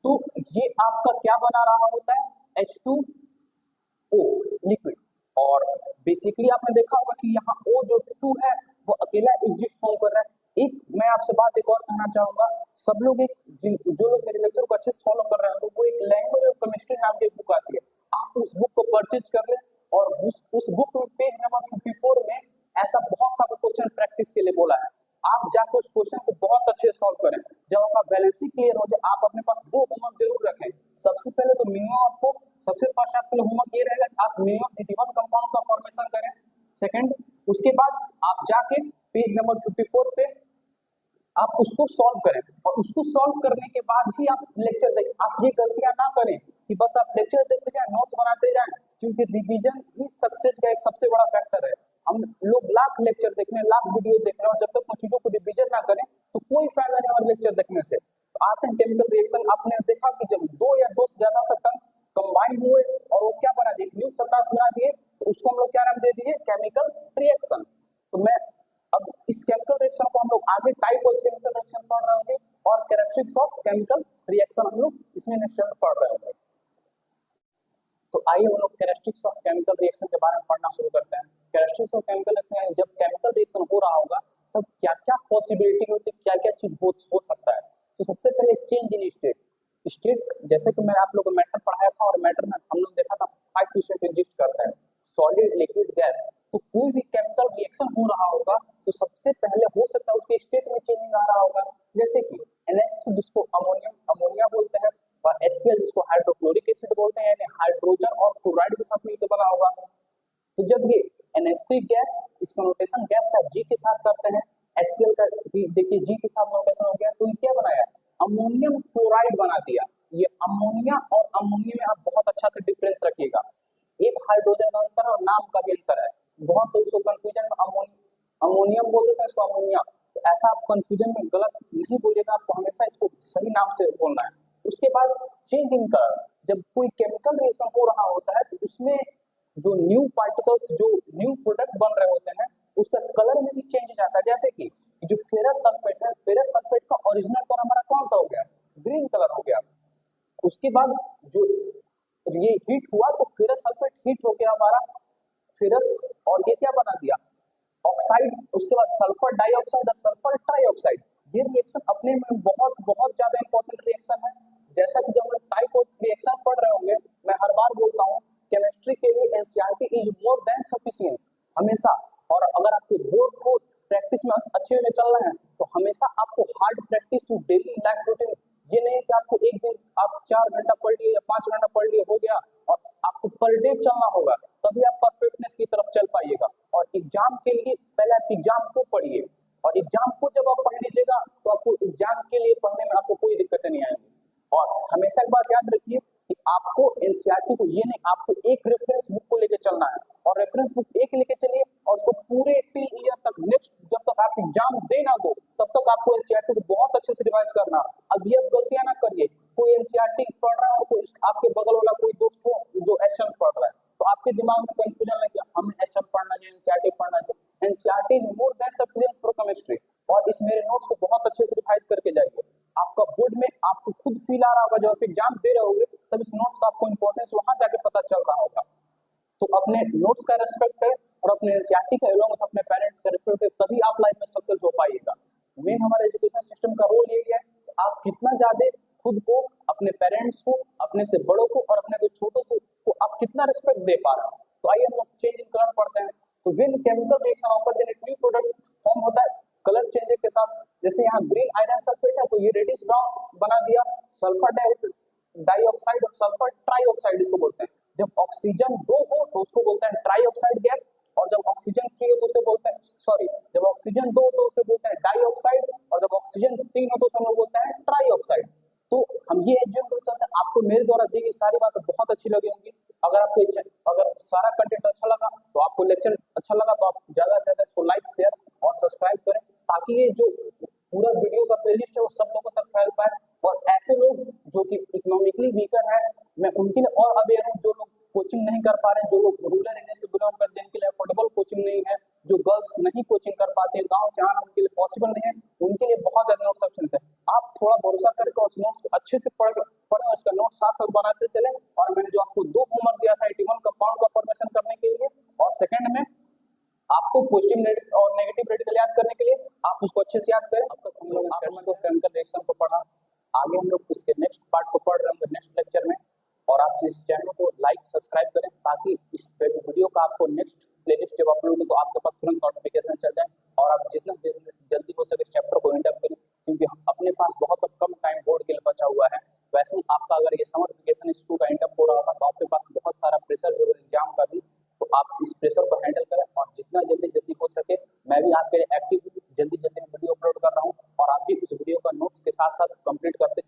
तो ये आपका क्या बना रहा होता है, H2O लिक्विड। और बेसिकली आपने देखा होगा कि यहाँ O जो 2 है वो अकेला एग्जिस्ट फॉर्म कर रहा है। एक मैं आपसे बात एक और कहना चाहूंगा, सब लोग एक जो लोग मेरे लेक्चर को अच्छे से फॉलो कर रहे हैं तो वो एक लैंग्वेज ऑफ केमिस्ट्री नाम की बुक आती है, आप उस बुक को परचेज कर लें और उस बुक में पेज नंबर 54 में ऐसा बहुत सारा क्वेश्चन प्रैक्टिस के लिए बोला है, आप जाकर उस क्वेश्चन को बहुत अच्छे से सॉल्व करें। जब आपका बैलेंसिंग क्लियर हो जाए आप अपने पास दो होमवर्क जरूर रखें। सबसे पहले तो मिनिमम आपको सबसे फर्स्ट आपके लिए होमवर्क ये रहेगा कि आप मिनिमम 81 कंपाउंड का फॉर्मेशन करें। सेकंड, उसके बाद आप जाके पेज नंबर 54 पे आप उसको सॉल्व करें और उसको सॉल्व करने के बाद ही आप लेक्चर देखें। आप ये गलतियां ना करें कि बस आप लेक्चर देखते जाएं, नोट्स बनाते जाएं, क्योंकि रिवीजन ही सक्सेस का एक सबसे बड़ा फैक्टर है। हम लोग लाख लेक्चर देखने, लाख वीडियो देखने और जब तक कुछ चीजों को रिवीजन ना करें तो कोई फायदा नहीं हमारे लेक्चर देखने से। तो आते हैं केमिकल रिएक्शन। आपने देखा कि जब दो या दो से ज्यादा सब्सटेंस कंबाइन हुए और वो क्या बना दिए, न्यू सब्सटेंस बना दिए, तो उसको हम लोग क्या नाम दे दिए, केमिकल रिएक्शन। तो मैं अब इस केमिकल रिएक्शन को हम लोग आगे टाइप ऑफ केमिकल रिएक्शन पढ़ रहे होंगे और कैरेक्टरिस्टिक्स ऑफ केमिकल रिएक्शन हम लोग इसमें नेक्स्ट में पढ़ रहे होंगे। तो आइए हम लोग कैरेक्टरिस्टिक्स ऑफ केमिकल रिएक्शन के बारे में पढ़ना शुरू करते हैं। कैरेक्टरिस्टिक्स ऑफ केमिकल रिएक्शन यानी जब केमिकल रिएक्शन हो रहा होगा तब क्या क्या पॉसिबिलिटी होती है, क्या क्या चीज हो सकता है। तो सबसे पहले चेंज इन स्टेट। स्टेट जैसे कि मैंने आप लोगों को मैटर पढ़ाया था और मैटर में हम लोग देखा था 5 स्टेट एग्जिस्ट करता है, सॉलिड, लिक्विड, गैस। तो कोई भी केमिकल रिएक्शन हो रहा होगा तो सबसे पहले हो सकता है उसके स्टेट में चेंजिंग आ रहा होगा, जैसे कि NH3 जिसको अमोनिया बोलते हैं और HCl जिसको हाइड्रोक्लोरिक एसिड बोलते हैं, यानी हाइड्रोजन और क्लोराइड के साथ मिलकर बना होगा। तो जब ये NH3 गैस, इसका नोटेशन गैस का G के साथ करते हैं, HCl का भी देखिए G के साथ नोटेशन हो गया, तो ये क्या बनाया, अमोनियम क्लोराइड बना दिया। ये अमोनिया और अमोनिया में आप बहुत अच्छा से डिफरेंस रखिएगा, एक हाइड्रोजन का अंतर और नाम का भी अंतर है। बहुत लोग इसको कंफ्यूजन में अमोनियम बोल देते हैं, इसको अमोनिया। तो ऐसा आप कंफ्यूजन में गलत नहीं बोलिएगा, आपको हमेशा इसको सही नाम से बोलना है। उसके बाद चेंज इन कलर, जब कोई केमिकल रिएक्शन हो रहा होता है तो उसमें जो न्यू पार्टिकल्स, जो न्यू प्रोडक्ट बन रहे होते हैं उसका कलर में भी चेंज जाता है। जैसे कि जो फेरस सल्फेट है, फेरस सल्फेट का ओरिजिनल कलर हमारा कौन सा हो गया, ग्रीन कलर हो गया। उसके बाद जो ये हीट हुआ तो फेरस सल्फेट हीट हो गया हमारा फेरस, और ये क्या बना दिया, ऑक्साइड। उसके बाद सल्फर डाइऑक्साइड और सल्फर ट्राइऑक्साइड। ये रिएक्शन अपने में बहुत बहुत ज्यादा इंपॉर्टेंट रिएक्शन है। जैसा कि जब हम लोग टाइप ऑफ रिएक्शन पढ़ रहे होंगे, मैं हर बार बोलता हूँ केमिस्ट्री के लिए NCERT is more than sufficient हमेशा। और अगर आपको बोर्ड को प्रैक्टिस में अच्छे में चलना है तो हमेशा आपको hard practice daily life routine, ये नहीं कि आपको एक दिन आप 4 घंटा पढ़ लिए या 5 घंटा पढ़ लिए हो गया, और आपको पर डे चलना होगा, तभी आप परफेक्टनेस की तरफ चल पाइएगा। और एग्जाम के लिए पहले आप एग्जाम को पढ़िए, और एग्जाम को जब आप पढ़ लीजिएगा तो आपको एग्जाम के लिए पढ़ने में आपको कोई दिक्कत नहीं आएगी। और हमेशा एक बात याद रखिए कि आपको एनसीईआरटी को, ये नहीं, आपको एक रेफरेंस बुक को लेकर चलना है, और रेफरेंस बुक एक लेके चलिए और उसको पूरे टिल ईयर तक, नेक्स्ट जब तक आप एग्जाम दे ना दो तब तक आपको एनसीईआरटी को बहुत अच्छे से रिवाइज करना। अब ये गलतियां ना करिए, कोई एनसीईआरटी पढ़ रहा है और कोई आपके बगल वाला कोई दोस्त हो जो एसएम पढ़ रहा है, तो आपके दिमाग में कंफ्यूजन लगे हमें एसएम पढ़ना चाहिए, एनसीईआरटी पढ़ना चाहिए। NCERT is more than sufficient for chemistry. और इस मेरे नोट्स को बहुत अच्छे से रिवाइज करके जाइए। आपका बोर्ड में आपको खुद फील आ रहा होगा, जब आप एग्जाम दे रहे होगे तब इस नोट्स का आपको इंपॉर्टेंस वहां जाके पता चल रहा होगा। तो अपने नोट्स का रेस्पेक्ट करें और अपने एनसीईआरटी का एलोंग विद अपने पेरेंट्स का रेस्पेक्ट करें, तभी आप लाइफ में सक्सेस हो पाइएगा। मेन हमारे एजुकेशन सिस्टम का रोल यही है कि आप कितना ज्यादा खुद को अपने पेरेंट्स को, अपने से बड़ों को और अपने को छोटों को आप कितना रिस्पेक्ट दे पा रहे हो। तो आइए हम लोग चेंज इन कलर पढ़ते हैं। तो when chemical reaction occur then new product form होता है कलर चेंजेस के साथ। जैसे यहाँ ग्रीन आयरन सल्फेट है तो ये रेडिश ब्राउन बना दिया, सल्फर डाइऑक्साइड और सल्फर ट्राइऑक्साइड इसको बोलते हैं। जब ऑक्सीजन 2 हो तो उसको बोलते हैं ट्राइऑक्साइड गैस, और जब ऑक्सीजन 3 हो तो उसे बोलते हैं जब ऑक्सीजन 2 हो तो उसे बोलते हैं डाइऑक्साइड, और जब ऑक्सीजन 3 हो तो उसे हम लोग बोलते हैं ट्राइऑक्साइड। तो हम ये एज्यूम कर सकते हैं आपको मेरे द्वारा दी गई सारी बातें बहुत अच्छी लगी होंगी। अगर सारा कंटेंट अच्छा लगा तो आपको लेक्चर अच्छा लगा तो आप ज्यादा से ज्यादा इसको लाइक शेयर और सब्सक्राइब करें, ताकि ये जो पूरा वीडियो का प्लेलिस्ट है वो सब लोगों तक फैल पाए। और ऐसे लोग जो कि इकोनॉमिकली वीकर है, मैं उनके लिए और अवेयर हूँ। जो लोग कोचिंग नहीं कर पा रहे हैं, जो लोग रूरल एरिया से बिलोंग करते हैं, जिनके लिए अफोर्डेबल कोचिंग नहीं है, जो गर्ल्स नहीं कोचिंग कर पाते हैं, गांव से आना उनके लिए पॉसिबल नहीं है, उनके लिए बहुत ज्यादा नोट्स ऑप्शन है। आप थोड़ा भरोसा करके उस नोट्स को अच्छे से पढ़ें, उसका नोट साथ साथ बनाते चले। और मैंने जो आपको 2 होमवर्क दिया था 81 कंपाउंड का फॉर्मेशन करने के लिए, और सेकंड में आपको पॉजिटिव और नेगेटिव रेडिकल याद करने के लिए, आप उसको अच्छे से याद करें। अब तक हम लोग केमिकल रिएक्शन को पढ़ा, आगे हम लोग इसके नेक्स्ट पार्ट को पढ़ रहे हैं नेक्स्ट लेक्चर में। और आप इस चैनल को लाइक सब्सक्राइब करें, ताकि इस वीडियो का आपको नेक्स्ट प्लेलिस्ट जब अपलोड हो तो आपके पास तुरंत नोटिफिकेशन चल जाए, और आप जितना जल्दी हो सके इस चैप्टर को एंड अप करें, क्योंकि अपने पास बहुत कम टाइम बोर्ड के लिए बचा हुआ है। वैसे ही आपका अगर ये समर वेकेशन इसको का एंड अप हो रहा होगा तो आपके पास बहुत सारा प्रेशर होगा एग्जाम का भी, तो आप इस प्रेशर को हैंडल करें और जितना जल्दी हो सके। मैं भी आपके लिए एक्टिव जल्दी वीडियो अपलोड कर रहा हूँ, और आप भी उस वीडियो का नोट्स के साथ साथ कंप्लीट करते